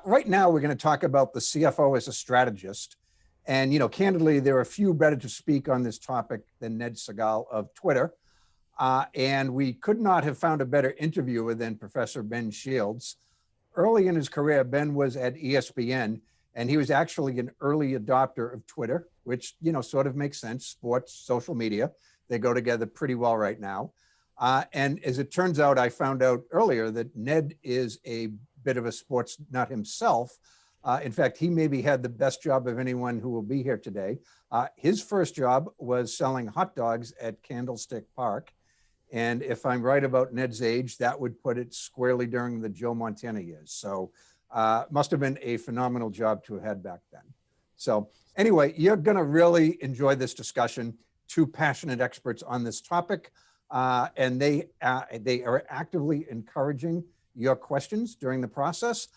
Right now, we're going to talk about the CFO as a strategist. And, candidly, there are few better to speak on this topic than Ned Segal of Twitter. And we could not have found a better interviewer than Professor Ben Shields. Early in his career, Ben was at ESPN, and he was actually an early adopter of Twitter, which, sort of makes sense. Sports, social media, they go together pretty well right now. And as it turns out, I found out earlier that Ned is a bit of a sports nut himself. In fact, he maybe had the best job of anyone who will be here today. His first job was selling hot dogs at Candlestick Park. And if I'm right about Ned's age, that would put it squarely during the Joe Montana years. So must have been a phenomenal job to have had back then. So anyway, you're going to really enjoy this discussion. Two passionate experts on this topic. And they are actively encouraging your questions during the process.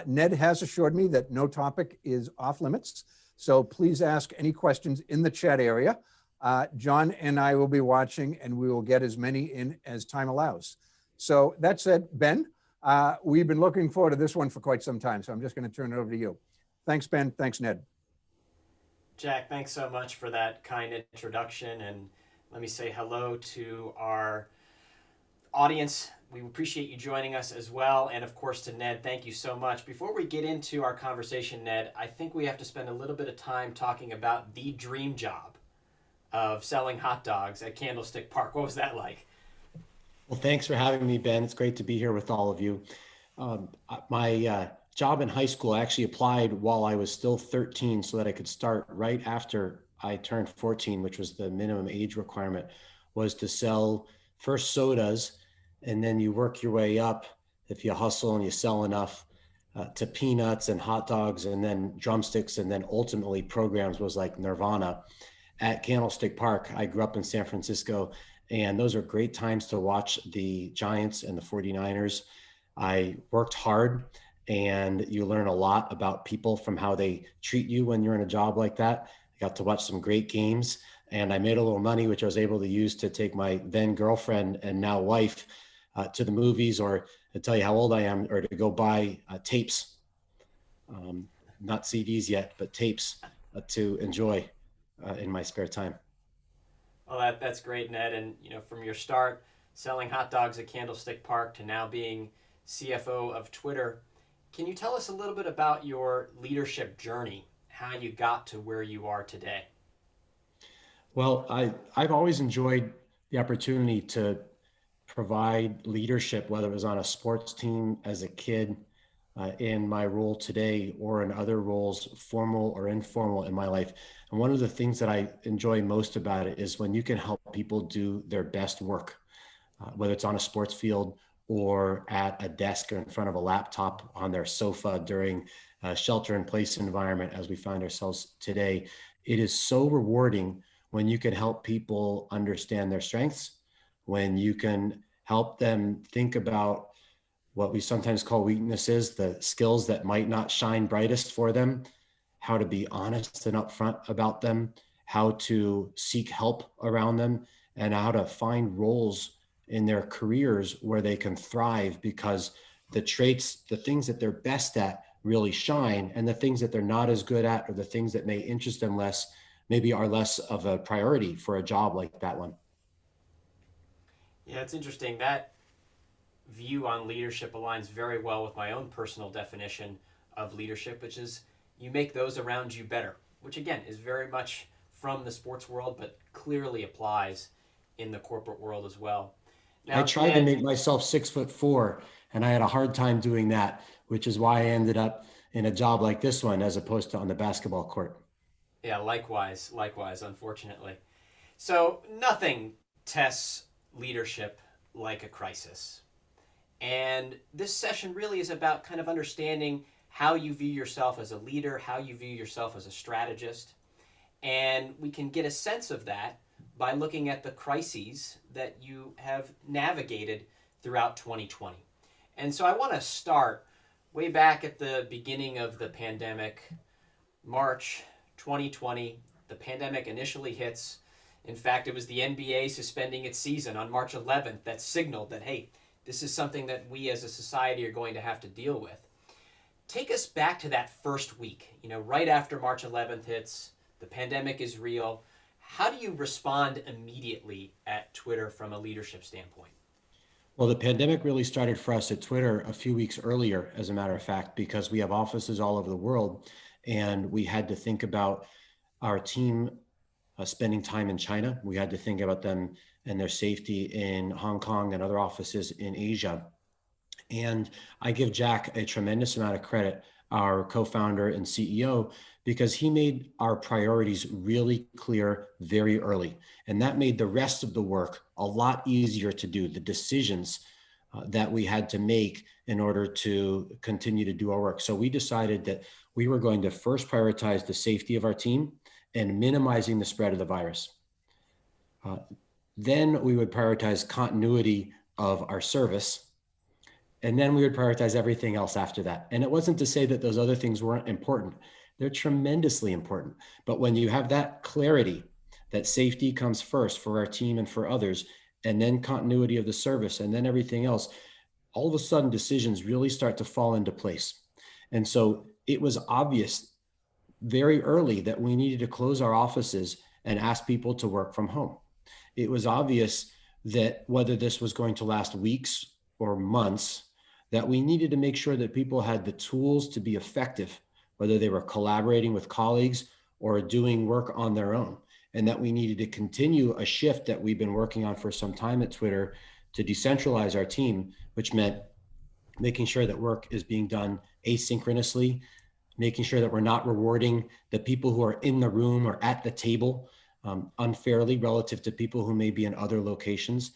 Ned has assured me that no topic is off limits. So please ask any questions in the chat area. John and I will be watching, and we will get as many in as time allows. So that said, Ben, we've been looking forward to this one for quite some time. So I'm just going to turn it over to you. Thanks, Ben. Thanks, Ned. Jack, thanks so much for that kind introduction. And let me say hello to our audience. We appreciate you joining us as well. And of course to Ned, thank you so much. Before we get into our conversation, Ned, I think we have to spend a little bit of time talking about the dream job of selling hot dogs at Candlestick Park. What was that like? Well, thanks for having me, Ben. It's great to be here with all of you. My job in high school, I actually applied while I was still 13 so that I could start right after I turned 14, which was the minimum age requirement, was to sell first sodas, and then you work your way up if you hustle and you sell enough to peanuts and hot dogs and then drumsticks, and then ultimately programs was like Nirvana. At Candlestick Park, I grew up in San Francisco, and those are great times to watch the Giants and the 49ers. I worked hard, and you learn a lot about people from how they treat you when you're in a job like that. I got to watch some great games, and I made a little money, which I was able to use to take my then girlfriend and now wife to the movies, or to tell you how old I am, or to go buy tapes, not CDs yet, but tapes to enjoy in my spare time. Well, that's great, Ned. And from your start selling hot dogs at Candlestick Park to now being CFO of Twitter, can you tell us a little bit about your leadership journey, how you got to where you are today? Well, I've always enjoyed the opportunity to provide leadership, whether it was on a sports team as a kid, in my role today, or in other roles, formal or informal in my life. And one of the things that I enjoy most about it is when you can help people do their best work, whether it's on a sports field or at a desk or in front of a laptop on their sofa during a shelter-in-place environment as we find ourselves today. It is so rewarding when you can help people understand their strengths, when you can help them think about what we sometimes call weaknesses, the skills that might not shine brightest for them, how to be honest and upfront about them, how to seek help around them, and how to find roles in their careers where they can thrive, because the traits, the things that they're best at really shine, and the things that they're not as good at, or the things that may interest them less, maybe are less of a priority for a job like that one. Yeah, it's interesting. That view on leadership aligns very well with my own personal definition of leadership, which is you make those around you better, which again is very much from the sports world, but clearly applies in the corporate world as well. Now, I tried to make myself 6'4", and I had a hard time doing that, which is why I ended up in a job like this one as opposed to on the basketball court. Yeah, likewise, unfortunately. So nothing tests leadership like a crisis. And this session really is about kind of understanding how you view yourself as a leader, how you view yourself as a strategist. And we can get a sense of that by looking at the crises that you have navigated throughout 2020. And so I want to start way back at the beginning of the pandemic, March 2020. The pandemic initially hits. In fact, it was the NBA suspending its season on March 11th that signaled that, hey, this is something that we as a society are going to have to deal with. Take us back to that first week, right after March 11th hits, the pandemic is real. How do you respond immediately at Twitter from a leadership standpoint? Well, the pandemic really started for us at Twitter a few weeks earlier, as a matter of fact, because we have offices all over the world, and we had to think about our team spending time in China. We had to think about them and their safety in Hong Kong and other offices in Asia. And I give Jack a tremendous amount of credit, our co-founder and CEO, because he made our priorities really clear very early. And that made the rest of the work a lot easier to do, the decisions that we had to make in order to continue to do our work. So we decided that we were going to first prioritize the safety of our team and minimizing the spread of the virus. Then we would prioritize continuity of our service. And then we would prioritize everything else after that. And it wasn't to say that those other things weren't important. They're tremendously important. But when you have that clarity that safety comes first for our team and for others, and then continuity of the service, and then everything else, all of a sudden decisions really start to fall into place. And so it was obvious very early that we needed to close our offices and ask people to work from home. It was obvious that whether this was going to last weeks or months, that we needed to make sure that people had the tools to be effective, whether they were collaborating with colleagues or doing work on their own, and that we needed to continue a shift that we've been working on for some time at Twitter to decentralize our team, which meant making sure that work is being done asynchronously, making sure that we're not rewarding the people who are in the room or at the table unfairly relative to people who may be in other locations.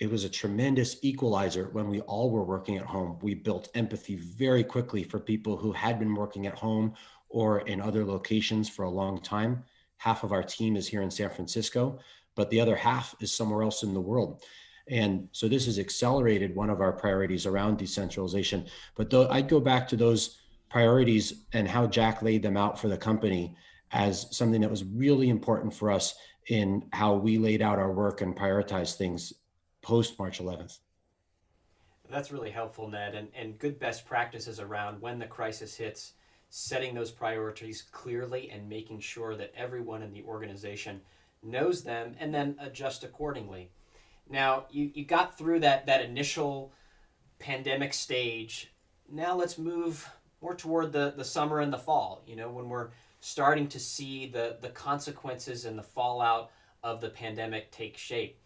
It was a tremendous equalizer when we all were working at home. We built empathy very quickly for people who had been working at home or in other locations for a long time. Half of our team is here in San Francisco, but the other half is somewhere else in the world. And so this has accelerated one of our priorities around decentralization. But though I'd go back to those priorities and how Jack laid them out for the company as something that was really important for us in how we laid out our work and prioritized things post March 11th. That's really helpful, Ned, and good best practices around when the crisis hits, setting those priorities clearly and making sure that everyone in the organization knows them and then adjust accordingly. Now, you got through that initial pandemic stage. Now let's move more toward the summer and the fall, when we're starting to see the consequences and the fallout of the pandemic take shape.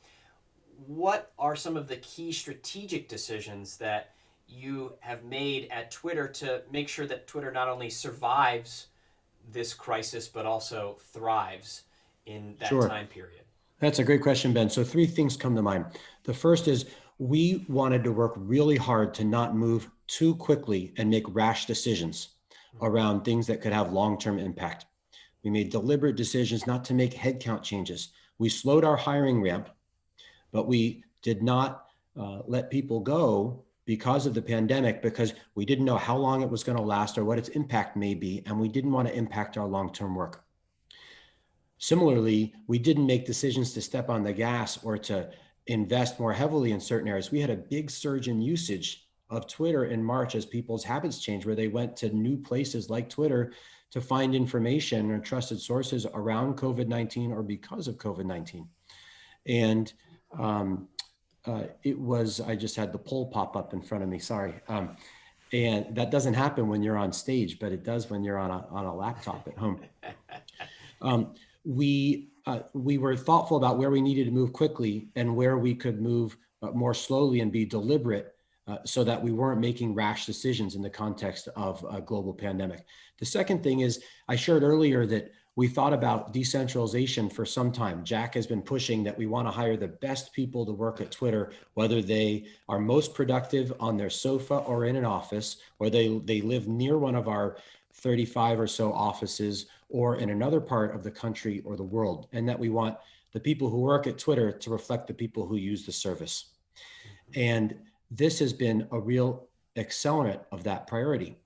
What are some of the key strategic decisions that you have made at Twitter to make sure that Twitter not only survives this crisis, but also thrives in that time period? That's a great question, Ben. So 3 things come to mind. The first is we wanted to work really hard to not move too quickly and make rash decisions around things that could have long-term impact. We made deliberate decisions not to make headcount changes. We slowed our hiring ramp, but we did not let people go because of the pandemic, because we didn't know how long it was going to last or what its impact may be, and we didn't want to impact our long-term work. Similarly, we didn't make decisions to step on the gas or to invest more heavily in certain areas. We had a big surge in usage of Twitter in March as people's habits changed, where they went to new places like Twitter to find information or trusted sources around COVID-19 or because of COVID-19. And it was, I just had the poll pop up in front of me, sorry. And that doesn't happen when you're on stage, but it does when you're on a laptop at home. We were thoughtful about where we needed to move quickly and where we could move more slowly and be deliberate so that we weren't making rash decisions in the context of a global pandemic. The second thing is, I shared earlier that we thought about decentralization for some time. Jack has been pushing that we want to hire the best people to work at Twitter, whether they are most productive on their sofa or in an office, or they live near one of our 35 or so offices or in another part of the country or the world, and that we want the people who work at Twitter to reflect the people who use the service. And this has been a real accelerant of that priority.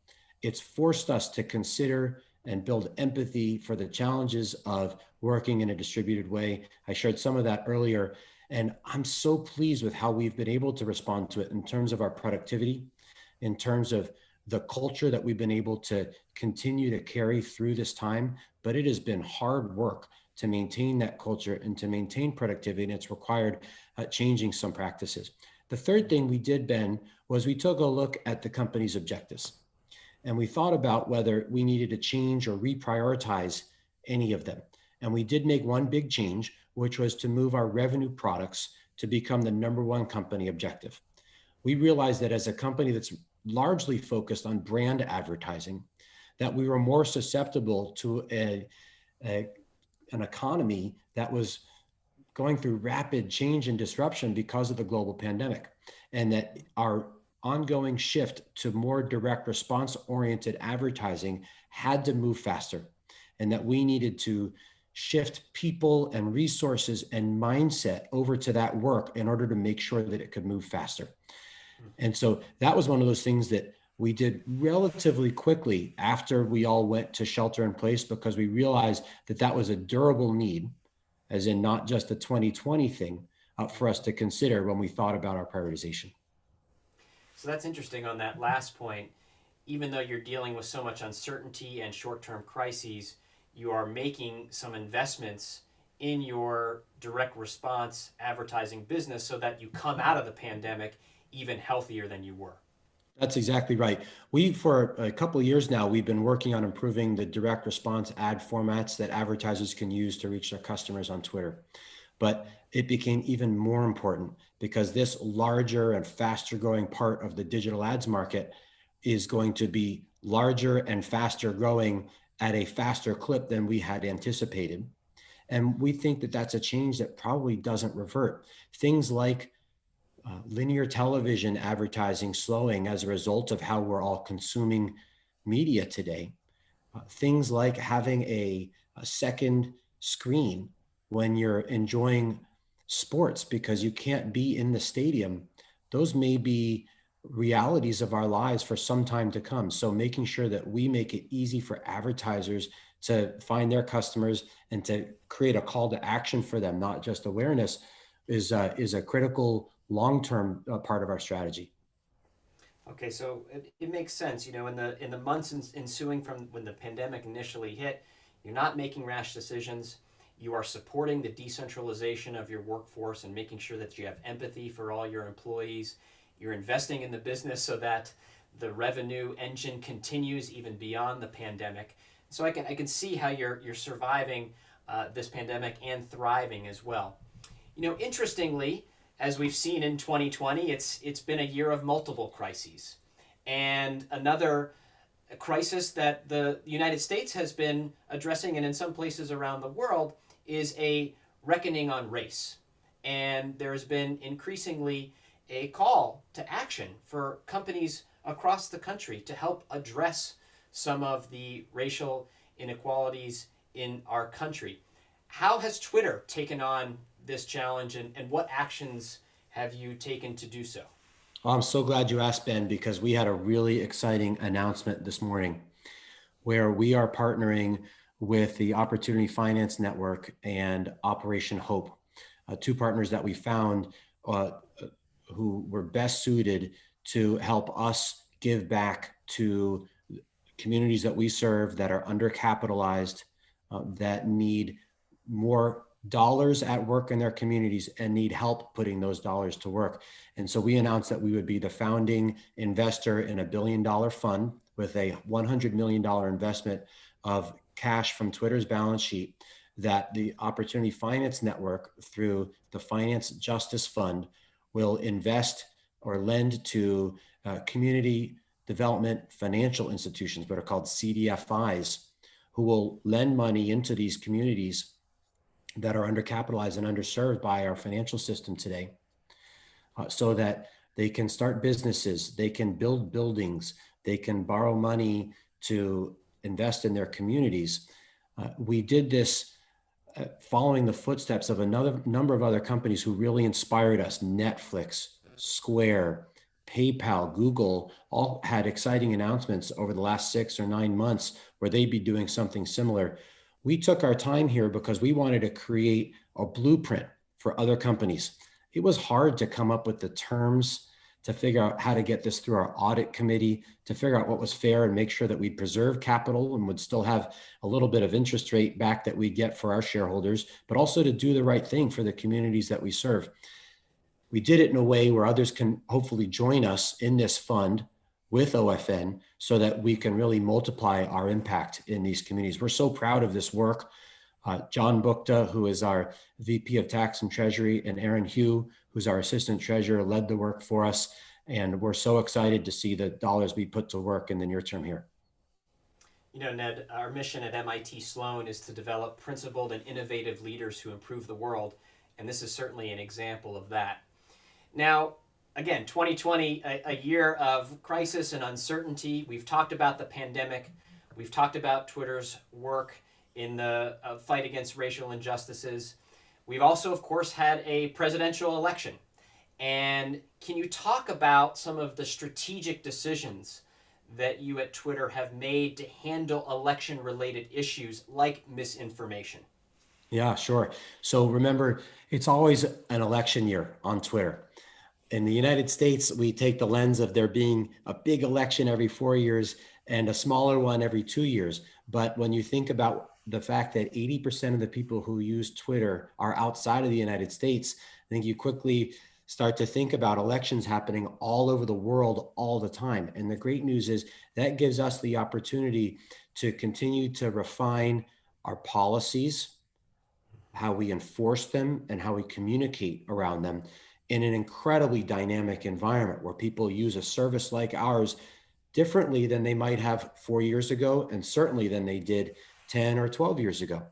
It's forced us to consider and build empathy for the challenges of working in a distributed way. I shared some of that earlier, and I'm so pleased with how we've been able to respond to it in terms of our productivity, in terms of the culture that we've been able to continue to carry through this time, but it has been hard work to maintain that culture and to maintain productivity, and it's required changing some practices. The third thing we did, Ben, was we took a look at the company's objectives, and we thought about whether we needed to change or reprioritize any of them. And we did make one big change, which was to move our revenue products to become the number one company objective. We realized that as a company that's largely focused on brand advertising, that we were more susceptible to an economy that was going through rapid change and disruption because of the global pandemic, and that our ongoing shift to more direct response oriented advertising had to move faster, and that we needed to shift people and resources and mindset over to that work in order to make sure that it could move faster. And so that was one of those things that we did relatively quickly after we all went to shelter in place, because we realized that that was a durable need, as in not just a 2020 thing, for us to consider when we thought about our prioritization. So that's interesting on that last point. Even though you're dealing with so much uncertainty and short-term crises, you are making some investments in your direct response advertising business so that you come out of the pandemic even healthier than you were. That's exactly right. For a couple of years now, we've been working on improving the direct response ad formats that advertisers can use to reach their customers on Twitter. But it became even more important because this larger and faster growing part of the digital ads market is going to be larger and faster growing at a faster clip than we had anticipated. And we think that that's a change that probably doesn't revert. Things like linear television advertising slowing as a result of how we're all consuming media today. Things like having a second screen when you're enjoying sports because you can't be in the stadium. Those may be realities of our lives for some time to come. So making sure that we make it easy for advertisers to find their customers and to create a call to action for them, not just awareness, is a critical long-term part of our strategy. Okay, so it makes sense. You know, in the months ensuing from when the pandemic initially hit, you're not making rash decisions. You are supporting the decentralization of your workforce and making sure that you have empathy for all your employees. You're investing in the business so that the revenue engine continues even beyond the pandemic. So I can see how you're surviving this pandemic and thriving as well. You know, interestingly, as we've seen in 2020, it's been a year of multiple crises. And another crisis that the United States has been addressing, and in some places around the world, is a reckoning on race. And there's been increasingly a call to action for companies across the country to help address some of the racial inequalities in our country. How has Twitter taken on this challenge, and what actions have you taken to do so? Well, I'm so glad you asked, Ben, because we had a really exciting announcement this morning where we are partnering with the Opportunity Finance Network and Operation Hope, two partners that we found who were best suited to help us give back to communities that we serve that are undercapitalized, that need more dollars at work in their communities and need help putting those dollars to work. And so we announced that we would be the founding investor in a $1 billion fund with a $100 million investment of cash from Twitter's balance sheet, that the Opportunity Finance Network, through the Finance Justice Fund, will invest or lend to community development financial institutions, what are called CDFIs, who will lend money into these communities that are undercapitalized and underserved by our financial system today, so that they can start businesses, they can build buildings, they can borrow money to invest in their communities. We did this following the footsteps of another number of other companies who really inspired us. Netflix, Square, PayPal, Google, all had exciting announcements over the last 6 or 9 months where they'd be doing something similar. We took our time here because we wanted to create a blueprint for other companies. It was hard to come up with the terms to figure out how to get this through our audit committee, to figure out what was fair and make sure that we preserve capital and would still have a little bit of interest rate back that we get for our shareholders, but also to do the right thing for the communities that we serve. We did it in a way where others can hopefully join us in this fund with OFN so that we can really multiply our impact in these communities. We're so proud of this work. John Bukta, who is our VP of Tax and Treasury, and Aaron Hugh, who's our Assistant Treasurer, led the work for us. And we're so excited to see the dollars be put to work in the near term here. You know, Ned, our mission at MIT Sloan is to develop principled and innovative leaders who improve the world. And this is certainly an example of that. Now, again, 2020, a year of crisis and uncertainty. We've talked about the pandemic. We've talked about Twitter's work in the fight against racial injustices. We've also, of course, had a presidential election. And can you talk about some of the strategic decisions that you at Twitter have made to handle election-related issues like misinformation? Yeah, sure. So remember, it's always an election year on Twitter. In the United States, we take the lens of there being a big election every 4 years and a smaller one every 2 years. But when you think about the fact that 80% of the people who use Twitter are outside of the United States, I think you quickly start to think about elections happening all over the world all the time. And the great news is that gives us the opportunity to continue to refine our policies, how we enforce them, and how we communicate around them in an incredibly dynamic environment where people use a service like ours differently than they might have 4 years ago, and certainly than they did 10 or 12 years ago.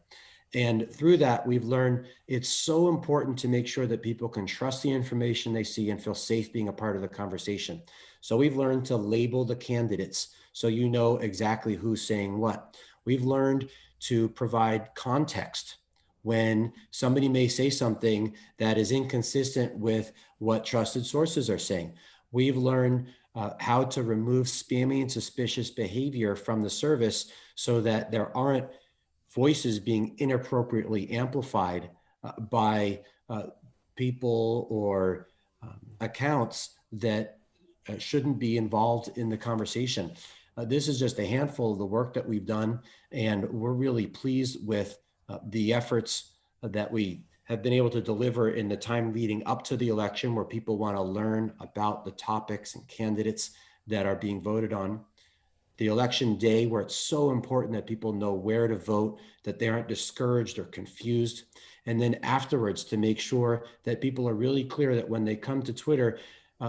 And through that, we've learned it's so important to make sure that people can trust the information they see and feel safe being a part of the conversation. So we've learned to label the candidates so you know exactly who's saying what. We've learned to provide context when somebody may say something that is inconsistent with what trusted sources are saying. We've learned how to remove spammy and suspicious behavior from the service so that there aren't voices being inappropriately amplified by people or accounts that shouldn't be involved in the conversation. This is just a handful of the work that we've done, and we're really pleased with the efforts that we have been able to deliver in the time leading up to the election, where people want to learn about the topics and candidates that are being voted on. The election day, where it's so important that people know where to vote, that they aren't discouraged or confused. And then afterwards, to make sure that people are really clear that when they come to Twitter,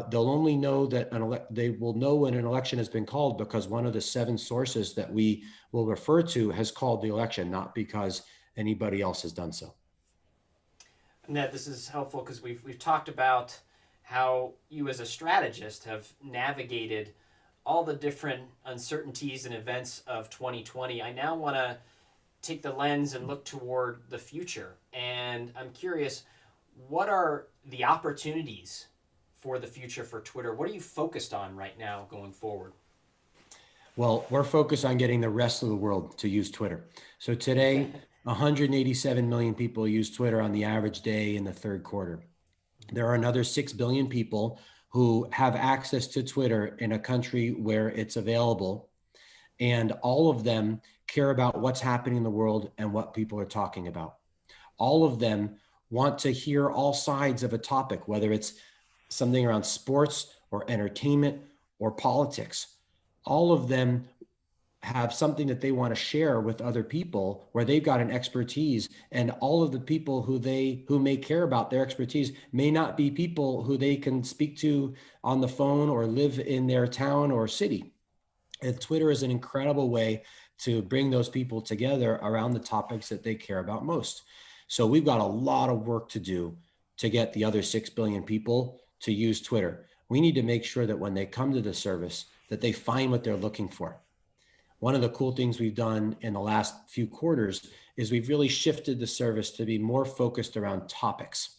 they'll only know that they will know when an election has been called because one of the 7 sources that we will refer to has called the election, not because anybody else has done so. Ned, this is helpful because we've talked about how you as a strategist have navigated all the different uncertainties and events of 2020. I now want to take the lens and look toward the future. And I'm curious, what are the opportunities for the future for Twitter? What are you focused on right now going forward? Well, we're focused on getting the rest of the world to use Twitter. So today, 187 million people use Twitter on the average day in the third quarter. There are another 6 billion people who have access to Twitter in a country where it's available. And all of them care about what's happening in the world and what people are talking about. All of them want to hear all sides of a topic, whether it's something around sports or entertainment or politics. All of them have something that they want to share with other people where they've got an expertise, and all of the people who may care about their expertise may not be people who they can speak to on the phone or live in their town or city. And Twitter is an incredible way to bring those people together around the topics that they care about most. So we've got a lot of work to do to get the other 6 billion people to use Twitter. We need to make sure that when they come to the service, that they find what they're looking for. One of the cool things we've done in the last few quarters is we've really shifted the service to be more focused around topics.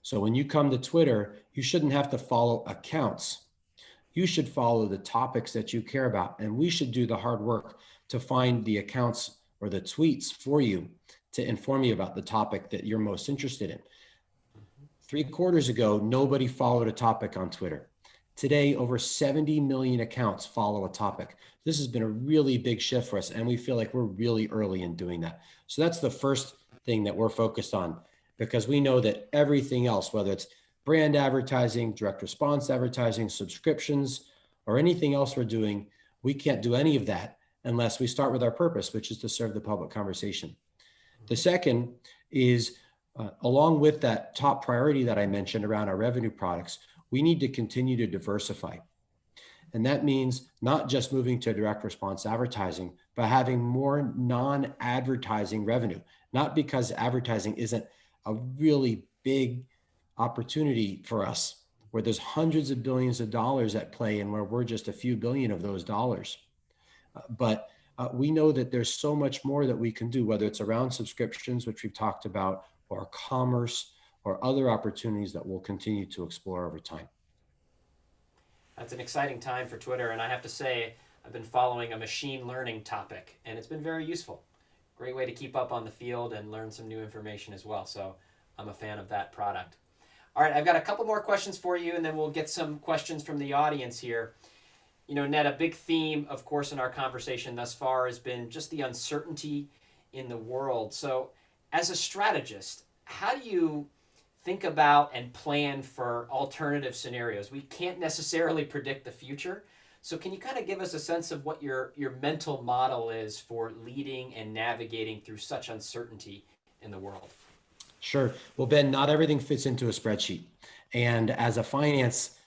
So when you come to Twitter, you shouldn't have to follow accounts. You should follow the topics that you care about. And we should do the hard work to find the accounts or the tweets for you to inform you about the topic that you're most interested in. 3 quarters ago, nobody followed a topic on Twitter. Today, over 70 million accounts follow a topic. This has been a really big shift for us, and we feel like we're really early in doing that. So that's the first thing that we're focused on, because we know that everything else, whether it's brand advertising, direct response advertising, subscriptions, or anything else we're doing, we can't do any of that unless we start with our purpose, which is to serve the public conversation. The second is, along with that top priority that I mentioned around our revenue products, we need to continue to diversify. And that means not just moving to direct response advertising, but having more non-advertising revenue. Not because advertising isn't a really big opportunity for us, where there's hundreds of billions of dollars at play and where we're just a few billion of those dollars. But we know that there's so much more that we can do, whether it's around subscriptions, which we've talked about, or commerce, or other opportunities that we'll continue to explore over time. That's an exciting time for Twitter, and I have to say, I've been following a machine learning topic, and it's been very useful. Great way to keep up on the field and learn some new information as well, so I'm a fan of that product. All right, I've got a couple more questions for you, and then we'll get some questions from the audience here. You know, Ned, a big theme, of course, in our conversation thus far has been just the uncertainty in the world. So as a strategist, how do you think about and plan for alternative scenarios? We can't necessarily predict the future. So can you kind of give us a sense of what your mental model is for leading and navigating through such uncertainty in the world? Sure. Well, Ben, not everything fits into a spreadsheet. And as a finance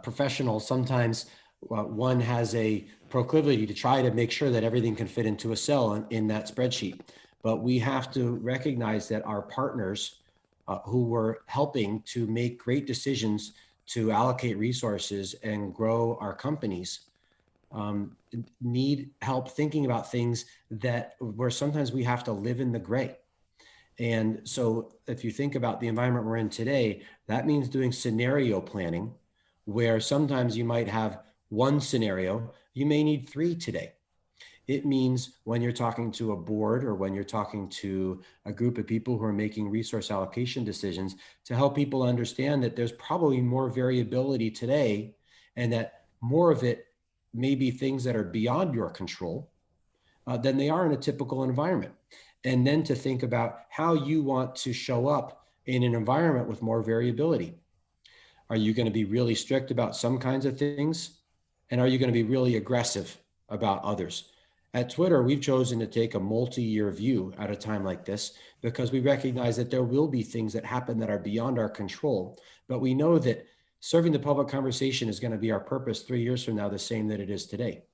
professional, sometimes one has a proclivity to try to make sure that everything can fit into a cell in that spreadsheet. But we have to recognize that our partners who were helping to make great decisions to allocate resources and grow our companies need help thinking about things that where sometimes we have to live in the gray. And so if you think about the environment we're in today, that means doing scenario planning, where sometimes you might have one scenario, you may need 3 today. It means when you're talking to a board or when you're talking to a group of people who are making resource allocation decisions, to help people understand that there's probably more variability today, and that more of it may be things that are beyond your control than they are in a typical environment. And then to think about how you want to show up in an environment with more variability. Are you going to be really strict about some kinds of things? And are you going to be really aggressive about others? At Twitter, we've chosen to take a multi-year view at a time like this, because we recognize that there will be things that happen that are beyond our control. But we know that serving the public conversation is going to be our purpose 3 years from now, the same that it is today.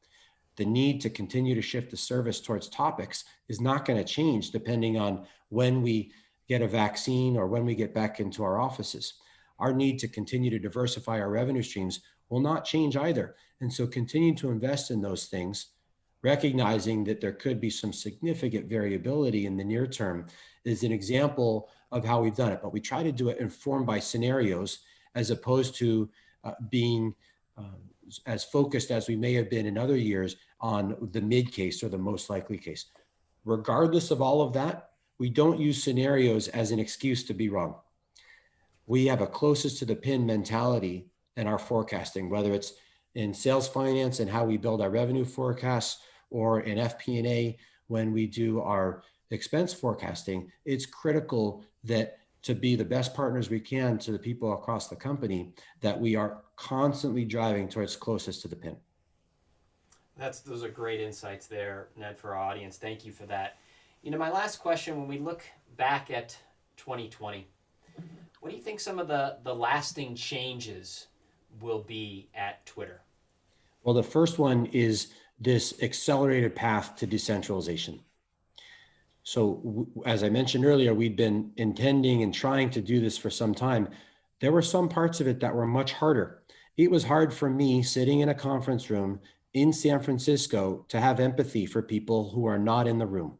The need to continue to shift the service towards topics is not going to change depending on when we get a vaccine or when we get back into our offices. Our need to continue to diversify our revenue streams will not change either. And so continue to invest in those things, recognizing that there could be some significant variability in the near term, is an example of how we've done it. But we try to do it informed by scenarios, as opposed to being as focused as we may have been in other years on the mid case or the most likely case. Regardless of all of that, we don't use scenarios as an excuse to be wrong. We have a closest to the pin mentality in our forecasting, whether it's in sales finance and how we build our revenue forecasts, or in FP&A when we do our expense forecasting. It's critical that to be the best partners we can to the people across the company, that we are constantly driving towards closest to the pin. Those are great insights there, Ned, for our audience. Thank you for that. You know, my last question, when we look back at 2020, what do you think some of the lasting changes will be at Twitter? Well, the first one is this accelerated path to decentralization. So as I mentioned earlier, we'd been intending and trying to do this for some time. There were some parts of it that were much harder. It was hard for me sitting in a conference room in San Francisco to have empathy for people who are not in the room.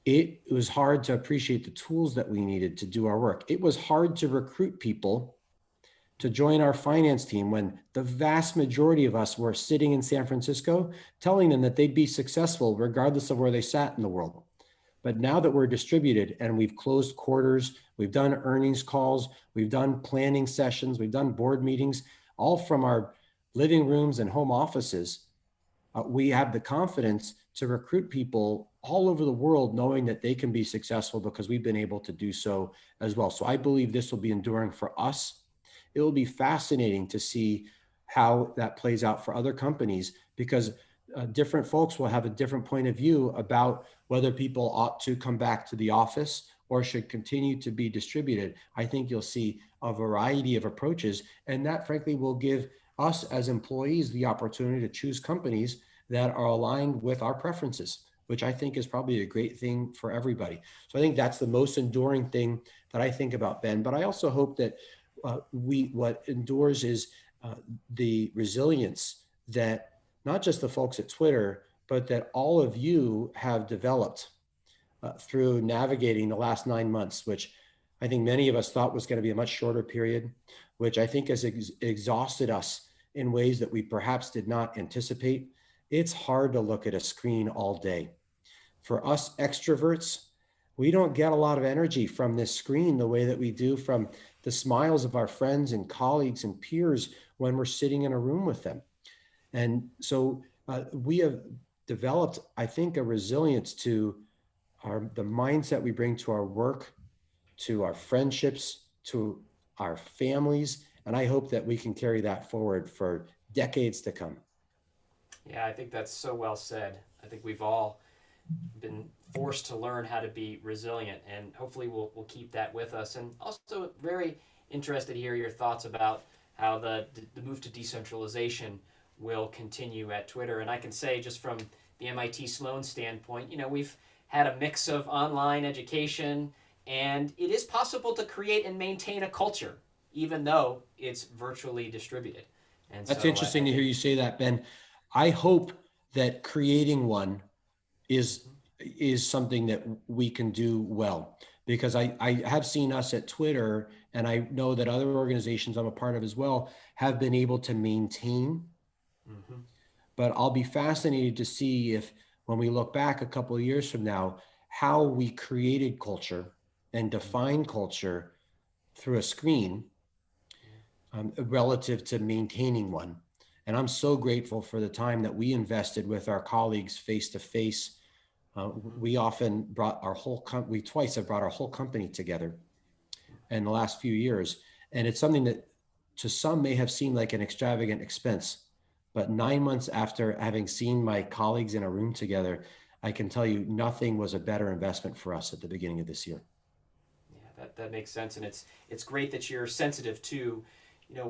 It was hard to appreciate the tools that we needed to do our work. It was hard to recruit people to join our finance team when the vast majority of us were sitting in San Francisco, telling them that they'd be successful regardless of where they sat in the world. But now that we're distributed and we've closed quarters, we've done earnings calls, we've done planning sessions, we've done board meetings, all from our living rooms and home offices, we have the confidence to recruit people all over the world, knowing that they can be successful because we've been able to do so as well. So I believe this will be enduring for us. It will be fascinating to see how that plays out for other companies, because different folks will have a different point of view about whether people ought to come back to the office or should continue to be distributed. I think you'll see a variety of approaches, and that frankly will give us as employees the opportunity to choose companies that are aligned with our preferences, which I think is probably a great thing for everybody. So I think that's the most enduring thing that I think about, Ben. But I also hope that what endures is the resilience that not just the folks at Twitter, but that all of you have developed through navigating the last 9 months, which I think many of us thought was going to be a much shorter period, which I think has exhausted us in ways that we perhaps did not anticipate. It's hard to look at a screen all day. For us extroverts, we don't get a lot of energy from this screen the way that we do from the smiles of our friends and colleagues and peers when we're sitting in a room with them. And so we have developed, I think, a resilience to the mindset we bring to our work, to our friendships, to our families. And I hope that we can carry that forward for decades to come. Yeah, I think that's so well said. I think we've all been forced to learn how to be resilient, and hopefully we'll keep that with us. And also very interested to hear your thoughts about how the move to decentralization will continue at Twitter. And I can say, just from the MIT Sloan standpoint, we've had a mix of online education, and it is possible to create and maintain a culture even though it's virtually distributed. And That's so interesting to hear you say that, Ben. I hope that creating one is something that we can do well, because I have seen us at Twitter, and I know that other organizations I'm a part of as well have been able to maintain. Mm-hmm. But I'll be fascinated to see if, when we look back a couple of years from now, how we created culture and defined culture through a screen relative to maintaining one. And I'm so grateful for the time that we invested with our colleagues face to face. We often brought we twice have brought our whole company together in the last few years. And it's something that to some may have seemed like an extravagant expense. But 9 months after having seen my colleagues in a room together, I can tell you nothing was a better investment for us at the beginning of this year. Yeah, that makes sense. And it's great that you're sensitive to,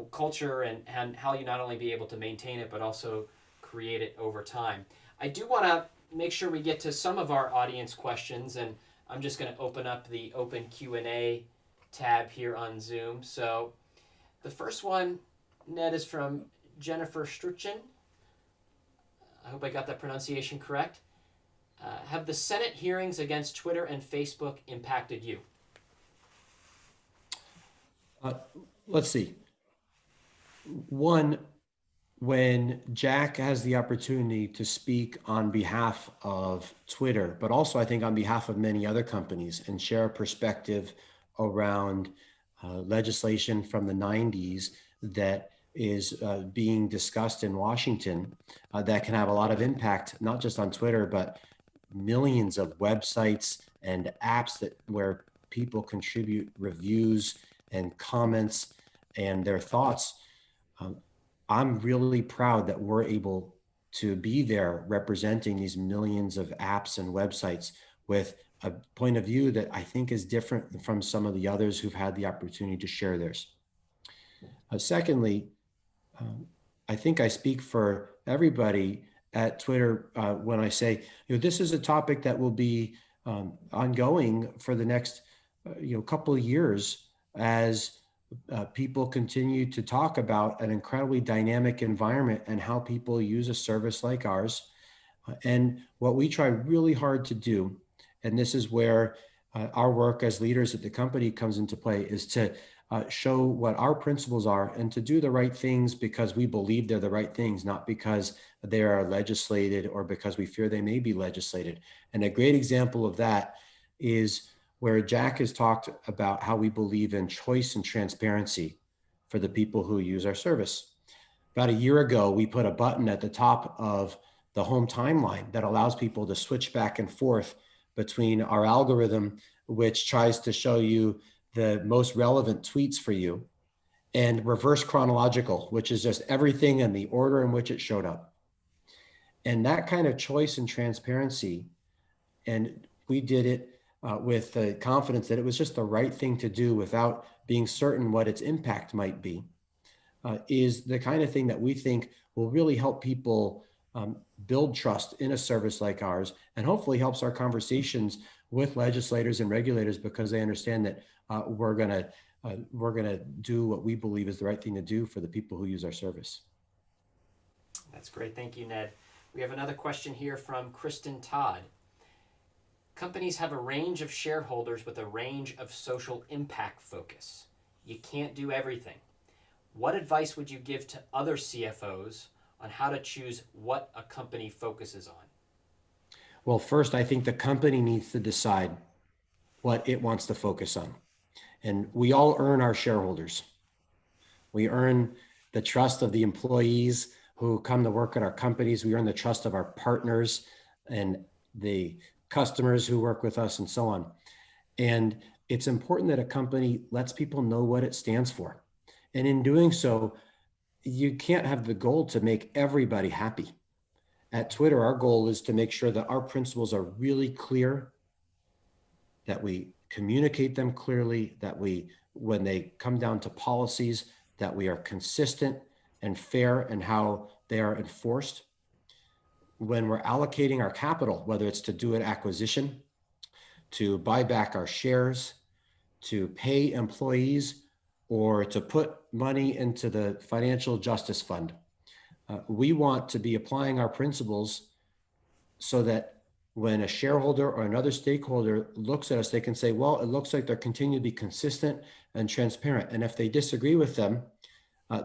culture and how you not only be able to maintain it, but also create it over time. I do want to make sure we get to some of our audience questions, and I'm just going to open up the open Q&A tab here on Zoom. So the first one, Ned, is from Jennifer Struchen. I hope I got that pronunciation correct. Have the Senate hearings against Twitter and Facebook impacted you? Let's see. One, when Jack has the opportunity to speak on behalf of Twitter, but also I think on behalf of many other companies, and share a perspective around legislation from the 90s that is being discussed in Washington that can have a lot of impact, not just on Twitter, but millions of websites and apps where people contribute reviews and comments and their thoughts. I'm really proud that we're able to be there representing these millions of apps and websites with a point of view that I think is different from some of the others who've had the opportunity to share theirs. Secondly, I think I speak for everybody at Twitter when I say, this is a topic that will be ongoing for the next couple of years as people continue to talk about an incredibly dynamic environment and how people use a service like ours. And what we try really hard to do, and this is where our work as leaders at the company comes into play, is to show what our principles are, and to do the right things because we believe they're the right things, not because they are legislated or because we fear they may be legislated. And a great example of that is where Jack has talked about how we believe in choice and transparency for the people who use our service. About a year ago, we put a button at the top of the home timeline that allows people to switch back and forth between our algorithm, which tries to show you the most relevant tweets for you, and reverse chronological, which is just everything in the order in which it showed up. And that kind of choice and transparency, and we did it with the confidence that it was just the right thing to do without being certain what its impact might be, is the kind of thing that we think will really help people build trust in a service like ours, and hopefully helps our conversations with legislators and regulators, because they understand that we're going to do what we believe is the right thing to do for the people who use our service. That's great. Thank you, Ned. We have another question here from Kristen Todd. Companies have a range of shareholders with a range of social impact focus. You can't do everything. What advice would you give to other CFOs on how to choose what a company focuses on? Well, first, I think the company needs to decide what it wants to focus on. And we all earn our shareholders. We earn the trust of the employees who come to work at our companies. We earn the trust of our partners and the customers who work with us, and so on. And it's important that a company lets people know what it stands for. And in doing so, you can't have the goal to make everybody happy. At Twitter, our goal is to make sure that our principles are really clear, that we communicate them clearly, that we, when they come down to policies, that we are consistent and fair in how they are enforced. When we're allocating our capital, whether it's to do an acquisition, to buy back our shares, to pay employees, or to put money into the financial justice fund, we want to be applying our principles so that when a shareholder or another stakeholder looks at us, they can say, well, it looks like they're continuing to be consistent and transparent. And if they disagree with them,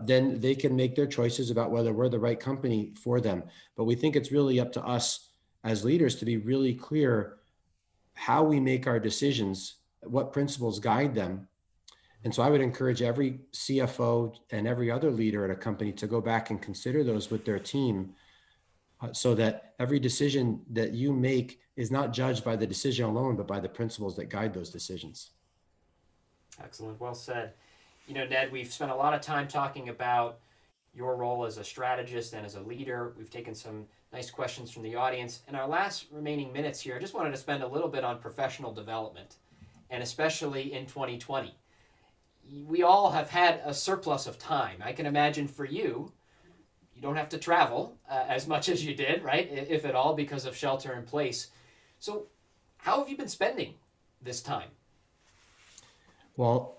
then they can make their choices about whether we're the right company for them. But we think it's really up to us as leaders to be really clear how we make our decisions, what principles guide them. And so I would encourage every CFO and every other leader at a company to go back and consider those with their team, so that every decision that you make is not judged by the decision alone, but by the principles that guide those decisions. Excellent. Well said. You know, Ned, we've spent a lot of time talking about your role as a strategist and as a leader. We've taken some nice questions from the audience. In our last remaining minutes here, I just wanted to spend a little bit on professional development, and especially in 2020. We all have had a surplus of time. I can imagine for you, you don't have to travel as much as you did, right? If at all, because of shelter in place. So how have you been spending this time? Well,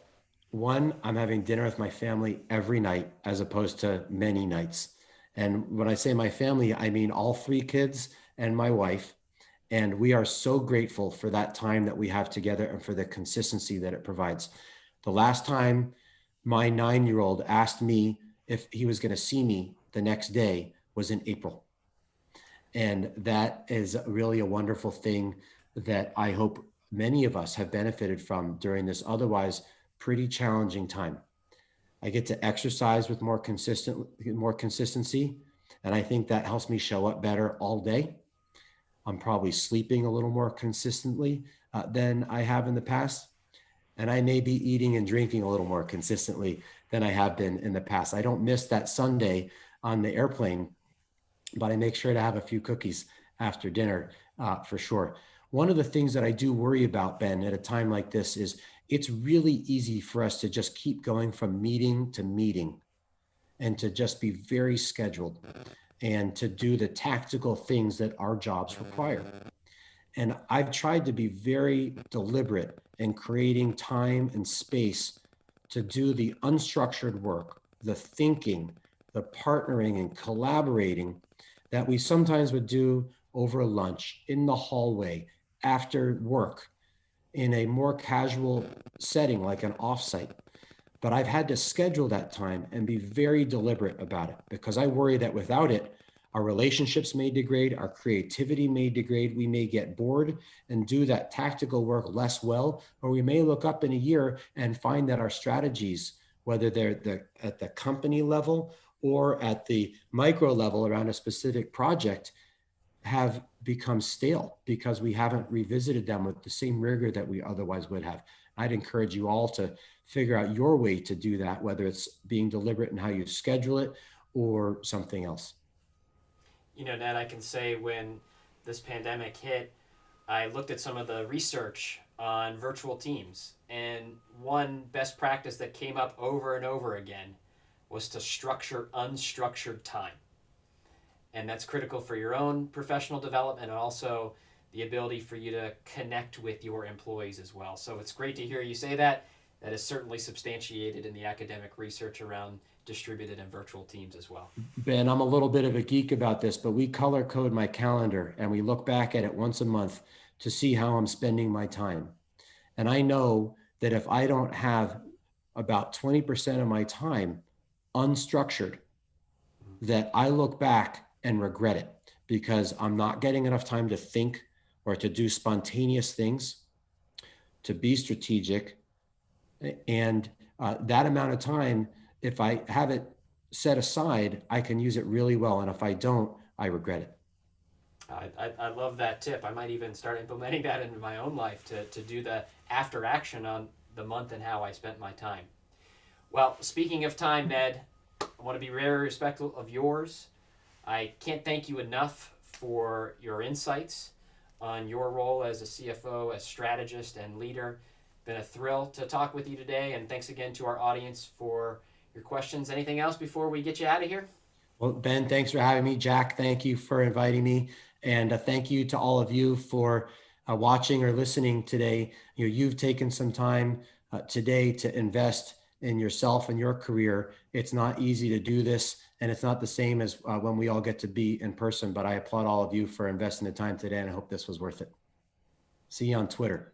one, I'm having dinner with my family every night as opposed to many nights. And when I say my family, I mean all three kids and my wife. And we are so grateful for that time that we have together and for the consistency that it provides. The last time my 9-year-old asked me if he was going to see me the next day was in April. And that is really a wonderful thing that I hope many of us have benefited from during this otherwise pretty challenging time. I get to exercise with more consistency, and I think that helps me show up better all day. I'm probably sleeping a little more consistently than I have in the past. And I may be eating and drinking a little more consistently than I have been in the past. I don't miss that Sunday on the airplane, but I make sure to have a few cookies after dinner for sure. One of the things that I do worry about, Ben, at a time like this is it's really easy for us to just keep going from meeting to meeting and to just be very scheduled and to do the tactical things that our jobs require. And I've tried to be very deliberate in creating time and space to do the unstructured work, the thinking, the partnering and collaborating that we sometimes would do over lunch, in the hallway, after work, in a more casual setting like an offsite. but I've had to schedule that time and be very deliberate about it because I worry that without it, our relationships may degrade, our creativity may degrade, we may get bored and do that tactical work less well, or we may look up in a year and find that our strategies, whether they're at the company level or at the micro level around a specific project, have become stale because we haven't revisited them with the same rigor that we otherwise would have. I'd encourage you all to figure out your way to do that, whether it's being deliberate in how you schedule it or something else. You know, Ned, I can say when this pandemic hit, I looked at some of the research on virtual teams, and one best practice that came up over and over again was to structure unstructured time. And that's critical for your own professional development and also the ability for you to connect with your employees as well. So it's great to hear you say that. That is certainly substantiated in the academic research around distributed and virtual teams as well. Ben, I'm a little bit of a geek about this, but we color code my calendar and we look back at it once a month to see how I'm spending my time. And I know that if I don't have about 20% of my time unstructured, that I look back and regret it because I'm not getting enough time to think or to do spontaneous things, to be strategic. And that amount of time, if I have it set aside, I can use it really well. And if I don't, I regret it. I love that tip. I might even start implementing that into my own life to do the after action on the month and how I spent my time. Well, speaking of time, Ned, I want to be very respectful of yours. I can't thank you enough for your insights on your role as a CFO, as strategist and leader. Been a thrill to talk with you today, and thanks again to our audience for your questions. Anything else before we get you out of here? Well, Ben, thanks for having me. Jack, thank you for inviting me. And thank you to all of you for watching or listening today. You've taken some time today to invest in yourself and your career. It's not easy to do this, and it's not the same as when we all get to be in person, but I applaud all of you for investing the time today, and I hope this was worth it. See you on Twitter.